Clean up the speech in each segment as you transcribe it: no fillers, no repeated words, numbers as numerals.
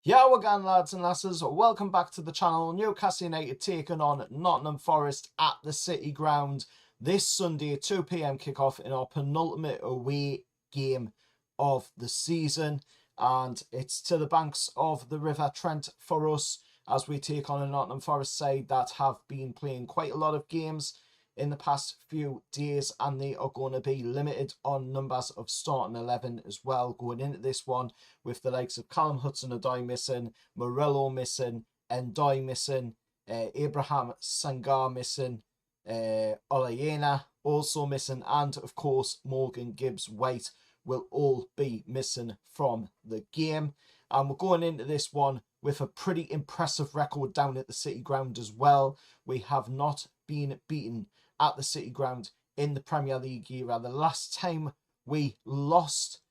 Yeah, we're going, lads and lasses. Welcome back to the channel. Newcastle United taking on Nottingham Forest at the City Ground this Sunday, 2 p.m. kickoff in our penultimate away game of the season. And it's to the banks of the River Trent for us as we take on a Nottingham Forest side that have been playing quite a lot of games in the past few days, and they are going to be limited on numbers of starting 11 as well going into this one, with the likes of Callum Hudson-Odoi missing, Murillo missing, Ndoi missing, Abraham Sangar missing, Olayena also missing, and of course Morgan Gibbs-White will all be missing from the game. And we're going into this one with a pretty impressive record down at the City Ground as well. We have not been beaten at the City Ground in the Premier League era. The last time we lost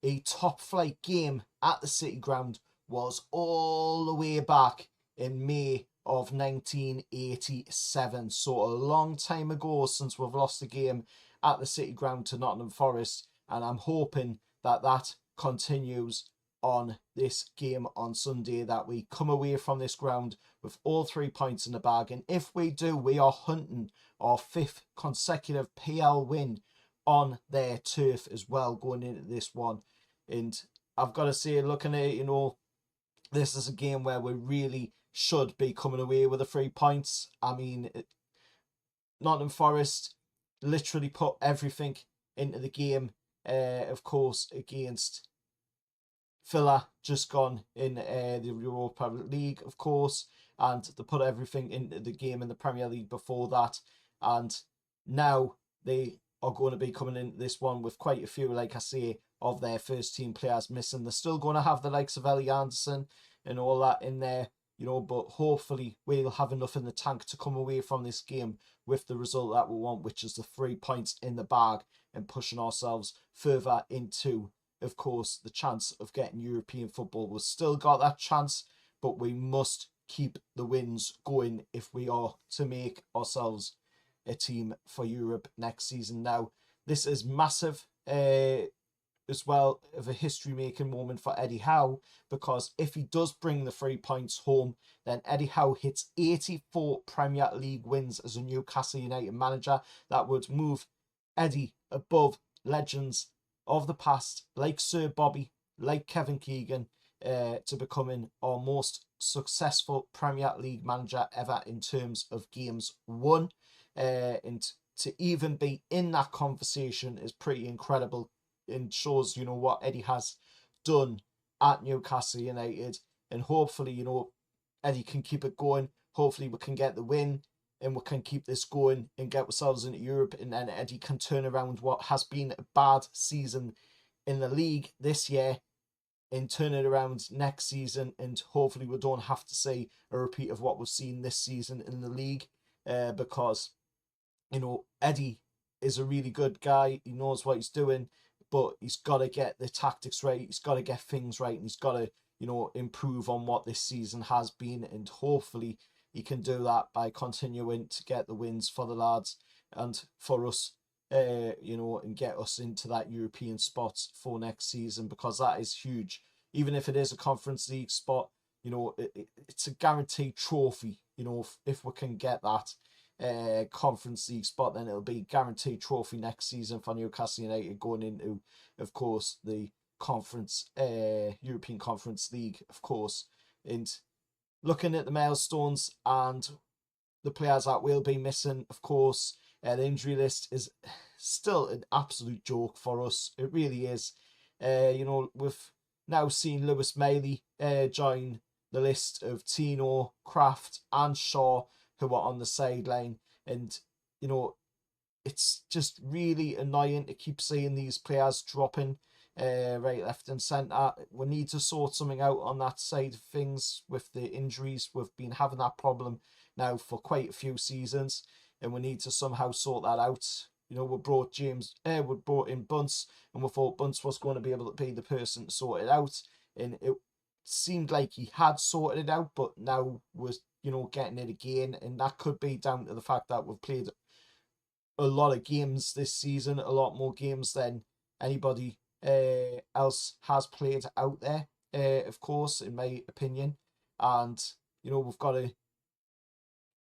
a top flight game at the City Ground was all the way back in May of 1987. So a long time ago since we've lost a game at the City Ground to Nottingham Forest, and I'm hoping that that continues on this game on Sunday, that we come away from this ground with all 3 points in the bag. And if we do, we are hunting our 5th consecutive PL win on their turf as well going into this one. And I've got to say, looking at it, this is a game where we really should be coming away with the 3 points. I mean, Nottingham Forest literally put everything into the game, of course, against Villa, just gone in the Europa League, of course, and they put everything into the game in the Premier League before that, and now they are going to be coming in this one with quite a few, like I say, of their first team players missing. They're still going to have the likes of Ellie Anderson and all that in there, but hopefully we'll have enough in the tank to come away from this game with the result that we want, which is the 3 points in the bag and pushing ourselves further into, of course, the chance of getting European football. We've still got that chance, but we must keep the wins going if we are to make ourselves a team for Europe next season. Now, this is massive as well of a history-making moment for Eddie Howe, because if he does bring the 3 points home, then Eddie Howe hits 84 Premier League wins as a Newcastle United manager. That would move Eddie above legends of the past, like Sir Bobby, like Kevin Keegan, to becoming our most successful Premier League manager ever in terms of games won. And to even be in that conversation is pretty incredible, and shows, what Eddie has done at Newcastle United. And hopefully, Eddie can keep it going. Hopefully we can get the win and we can keep this going and get ourselves into Europe, and then Eddie can turn around what has been a bad season in the league this year and turn it around next season, and hopefully we don't have to see a repeat of what we've seen this season in the league, because Eddie is a really good guy. He knows what he's doing, but he's got to get the tactics right, he's got to get things right, and he's got to improve on what this season has been, and hopefully he can do that by continuing to get the wins for the lads and for us, and get us into that European spot for next season, because that is huge. Even if it is a Conference League spot, it's a guaranteed trophy. If we can get that Conference League spot, then it'll be guaranteed trophy next season for Newcastle United, going into, of course, the European Conference League, of course. And looking at the milestones and the players that will be missing, of course, the injury list is still an absolute joke for us. It really is. We've now seen Lewis Maley join the list of Tino, Kraft and Shaw, who are on the sideline. And, it's just really annoying to keep seeing these players dropping right, left and centre. We need to sort something out on that side of things with the injuries. We've been having that problem now for quite a few seasons, and we need to somehow sort that out. We brought in Bunce, and we thought Bunce was going to be able to be the person to sort it out, and it seemed like he had sorted it out, but now we're getting it again, and that could be down to the fact that we've played a lot of games this season, a lot more games than anybody else has played out there of course, in my opinion. And, you know, we've got to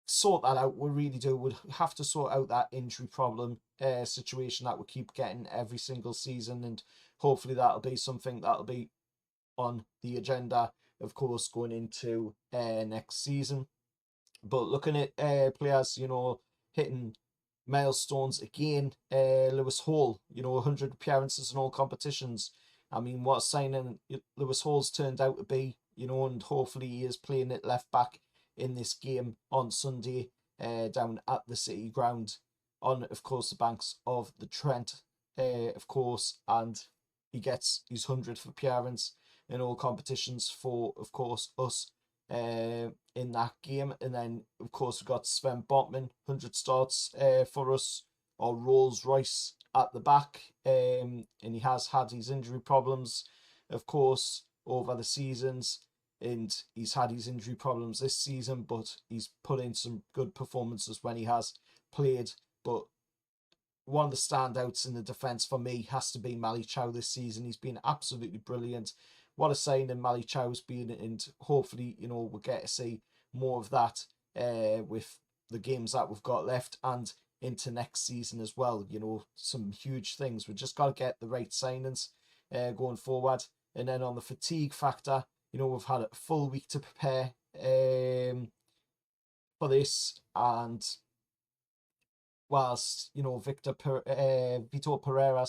sort that out. We really do. We'd have to sort out that injury problem situation that we keep getting every single season. And hopefully that'll be something that'll be on the agenda, of course, going into next season. But looking at players, you know, hitting milestones again, Lewis Hall, you know, 100 appearances in all competitions. I mean, what a signing Lewis Hall's turned out to be, you know, and hopefully he is playing at left back in this game on Sunday down at the City Ground on, of course, the banks of the Trent, of course, and he gets his 100th appearance in all competitions for, of course, us in that game. And then, of course, we've got Sven Botman, 100 starts for us, or Rolls Royce at the back. And he has had his injury problems, of course, over the seasons. And he's had his injury problems this season, but he's put in some good performances when he has played. But one of the standouts in the defence for me has to be Mali Chow this season. He's been absolutely brilliant. What a signing Mali Chow's been, and hopefully, you know, we'll get to see more of that with the games that we've got left and into next season as well. You know, some huge things. We've just got to get the right signings going forward. And then on the fatigue factor, you know, we've had a full week to prepare for this, and whilst, you know, Vitor Pereira,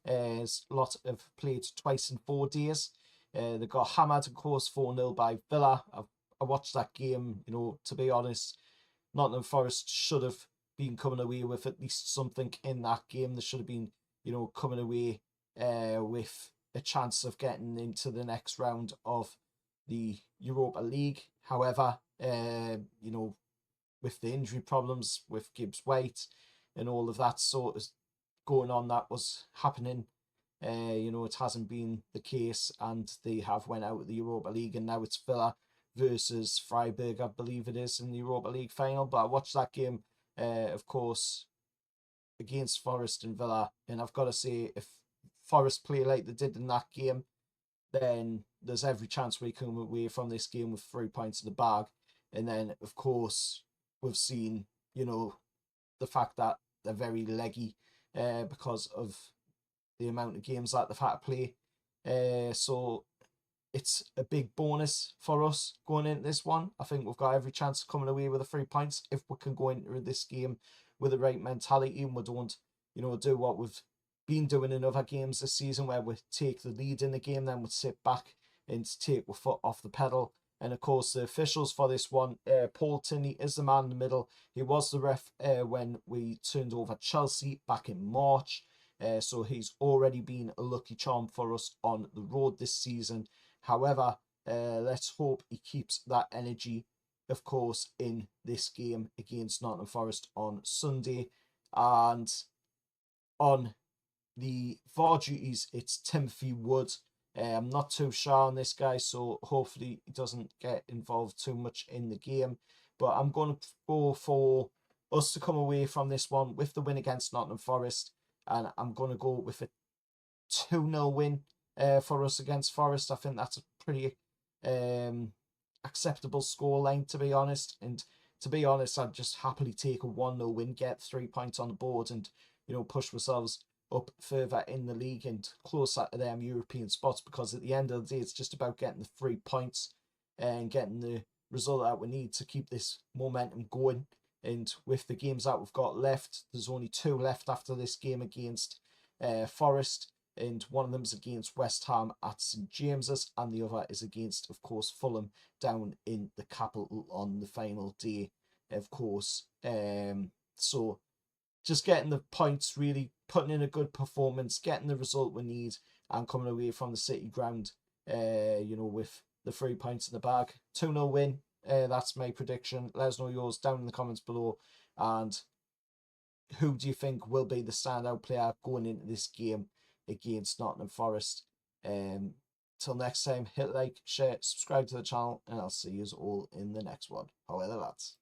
has lot have played twice in 4 days. They got hammered, of course, 4-0 by Villa. I watched that game, you know, to be honest, Nottingham Forest should have been coming away with at least something in that game. They should have been, you know, coming away with a chance of getting into the next round of the Europa League. However, you know, with the injury problems with Gibbs White and all of that sort of going on that was happening, you know, it hasn't been the case, and they have went out of the Europa League, and now it's Villa versus Freiburg, I believe it is, in the Europa League final. But I watched that game, of course, against Forest and Villa, and I've got to say, if Forest play like they did in that game, then there's every chance we come away from this game with 3 points in the bag. And then, of course, we've seen, you know, the fact that they're very leggy because of the amount of games that they've had to play. So it's a big bonus for us going into this one. I think we've got every chance of coming away with the 3 points if we can go into this game with the right mentality, and we don't, you know, do what we've been doing in other games this season where we take the lead in the game, then we sit back and take our foot off the pedal. And of course, the officials for this one, Paul Tinney is the man in the middle. He was the ref when we turned over Chelsea back in March. So he's already been a lucky charm for us on the road this season. However, let's hope he keeps that energy, of course, in this game against Nottingham Forest on Sunday. And on the VAR duties, it's Timothy Wood. I'm not too sure on this guy, so hopefully he doesn't get involved too much in the game. But I'm going to go for us to come away from this one with the win against Nottingham Forest. And I'm going to go with a 2-0 win for us against Forest. I think that's a pretty acceptable scoreline, to be honest. And to be honest, I'd just happily take a 1-0 win, get 3 points on the board, and, you know, push ourselves up further in the league and closer to them European spots, because at the end of the day, it's just about getting the 3 points and getting the result that we need to keep this momentum going. And with the games that we've got left, there's only 2 left after this game against Forest, and one of them's against West Ham at St James's, and the other is against, of course, Fulham down in the capital on the final day, of course. So just getting the points, really putting in a good performance, getting the result we need, and coming away from the City Ground, you know, with the 3 points in the bag. 2-0 win. That's my prediction. Let us know yours down in the comments below. And who do you think will be the standout player going into this game against Nottingham Forest? Till next time, hit like, share, subscribe to the channel, and I'll see you all in the next one. However, lads.